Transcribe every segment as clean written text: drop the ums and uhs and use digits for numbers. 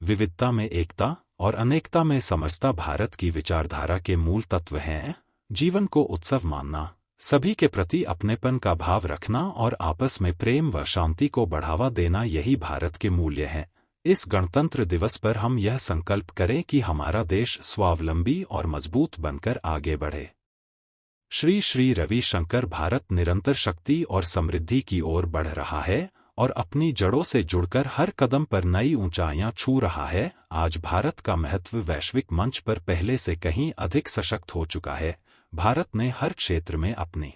विविधता में एकता और अनेकता में समरसता भारत की विचारधारा के मूल तत्व हैं। जीवन को उत्सव मानना, सभी के प्रति अपनेपन का भाव रखना और आपस में प्रेम व शांति को बढ़ावा देना, यही भारत के मूल्य हैं। इस गणतंत्र दिवस पर हम यह संकल्प करें कि हमारा देश स्वावलंबी और मजबूत बनकर आगे बढ़े। श्री श्री रविशंकर। भारत निरंतर शक्ति और समृद्धि की ओर बढ़ रहा है और अपनी जड़ों से जुड़कर हर कदम पर नई ऊंचाइयां छू रहा है। आज भारत का महत्व वैश्विक मंच पर पहले से कहीं अधिक सशक्त हो चुका है। भारत ने हर क्षेत्र में अपनी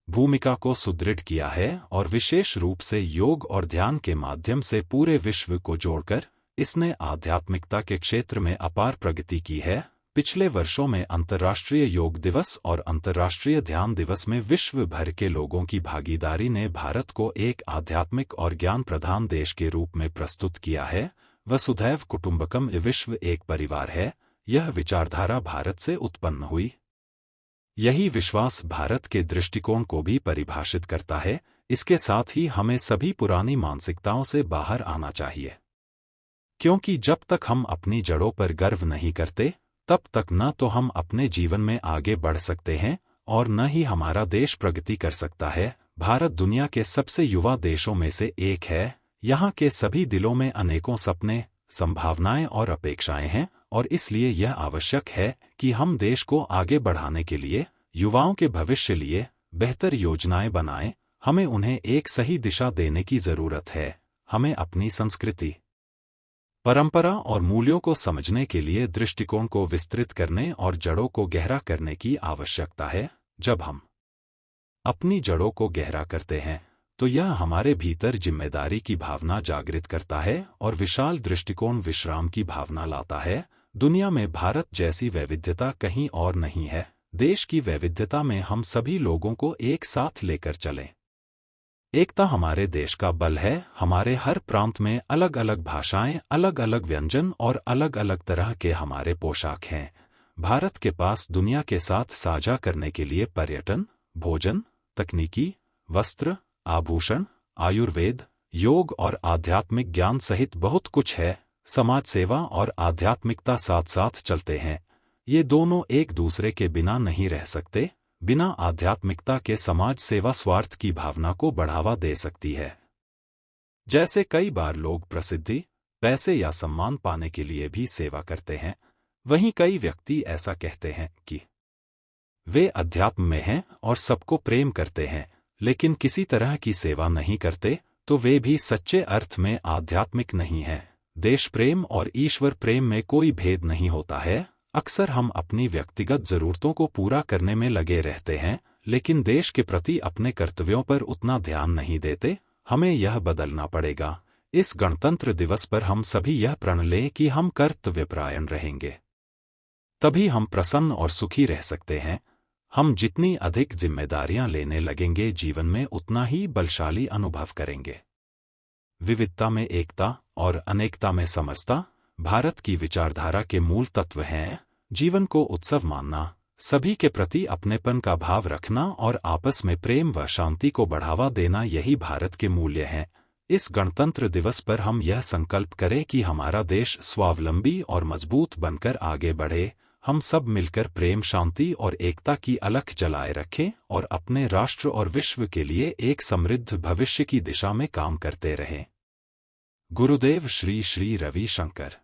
भूमिका को सुदृढ़ किया है और विशेष रूप से योग और ध्यान के माध्यम से पूरे विश्व को जोड़कर इसने आध्यात्मिकता के क्षेत्र में अपार प्रगति की है। पिछले वर्षों में अंतर्राष्ट्रीय योग दिवस और अंतर्राष्ट्रीय ध्यान दिवस में विश्व भर के लोगों की भागीदारी ने भारत को एक आध्यात्मिक और ज्ञान प्रधान देश के रूप में प्रस्तुत किया है। वसुधैव कुटुंबकम, विश्व एक परिवार है, यह विचारधारा भारत से उत्पन्न हुई। यही विश्वास भारत के दृष्टिकोण को भी परिभाषित करता है। इसके साथ ही हमें सभी पुरानी मानसिकताओं से बाहर आना चाहिए, क्योंकि जब तक हम अपनी जड़ों पर गर्व नहीं करते तब तक न तो हम अपने जीवन में आगे बढ़ सकते हैं और न ही हमारा देश प्रगति कर सकता है। भारत दुनिया के सबसे युवा देशों में से एक है। यहाँ के सभी दिलों में अनेकों सपने, संभावनाएं और अपेक्षाएं हैं और इसलिए यह आवश्यक है कि हम देश को आगे बढ़ाने के लिए, युवाओं के भविष्य लिए बेहतर योजनाएं बनाएं। हमें उन्हें एक सही दिशा देने की जरूरत है। हमें अपनी संस्कृति, परंपरा और मूल्यों को समझने के लिए दृष्टिकोण को विस्तृत करने और जड़ों को गहरा करने की आवश्यकता है। जब हम अपनी जड़ों को गहरा करते हैं तो यह हमारे भीतर जिम्मेदारी की भावना जागृत करता है और विशाल दृष्टिकोण विश्राम की भावना लाता है। दुनिया में भारत जैसी वैविध्यता कहीं और नहीं है। देश की वैविध्यता में हम सभी लोगों को एक साथ लेकर चलें। एकता हमारे देश का बल है। हमारे हर प्रांत में अलग अलग भाषाएं, अलग अलग व्यंजन और अलग अलग तरह के हमारे पोशाक हैं। भारत के पास दुनिया के साथ साझा करने के लिए पर्यटन, भोजन, तकनीकी, वस्त्र, आभूषण, आयुर्वेद, योग और आध्यात्मिक ज्ञान सहित बहुत कुछ है। समाज सेवा और आध्यात्मिकता साथ साथ चलते हैं। ये दोनों एक दूसरे के बिना नहीं रह सकते। बिना आध्यात्मिकता के समाज सेवा स्वार्थ की भावना को बढ़ावा दे सकती है। जैसे कई बार लोग प्रसिद्धि, पैसे या सम्मान पाने के लिए भी सेवा करते हैं, वहीं कई व्यक्ति ऐसा कहते हैं कि वे अध्यात्म में हैं और सबको प्रेम करते हैं, लेकिन किसी तरह की सेवा नहीं करते, तो वे भी सच्चे अर्थ में आध्यात्मिक नहीं हैं। देश प्रेम और ईश्वर प्रेम में कोई भेद नहीं होता है। अक्सर हम अपनी व्यक्तिगत जरूरतों को पूरा करने में लगे रहते हैं, लेकिन देश के प्रति अपने कर्तव्यों पर उतना ध्यान नहीं देते। हमें यह बदलना पड़ेगा। इस गणतंत्र दिवस पर हम सभी यह प्रण लें कि हम कर्तव्यपरायण रहेंगे, तभी हम प्रसन्न और सुखी रह सकते हैं। हम जितनी अधिक जिम्मेदारियां लेने लगेंगे, जीवन में उतना ही बलशाली अनुभव करेंगे। विविधता में एकता और अनेकता में समरसता भारत की विचारधारा के मूल तत्व हैं। जीवन को उत्सव मानना, सभी के प्रति अपनेपन का भाव रखना और आपस में प्रेम व शांति को बढ़ावा देना, यही भारत के मूल्य हैं। इस गणतंत्र दिवस पर हम यह संकल्प करें कि हमारा देश स्वावलंबी और मजबूत बनकर आगे बढ़े। हम सब मिलकर प्रेम, शांति और एकता की अलख जलाए रखें और अपने राष्ट्र और विश्व के लिए एक समृद्ध भविष्य की दिशा में काम करते रहें। गुरुदेव श्री श्री रविशंकर।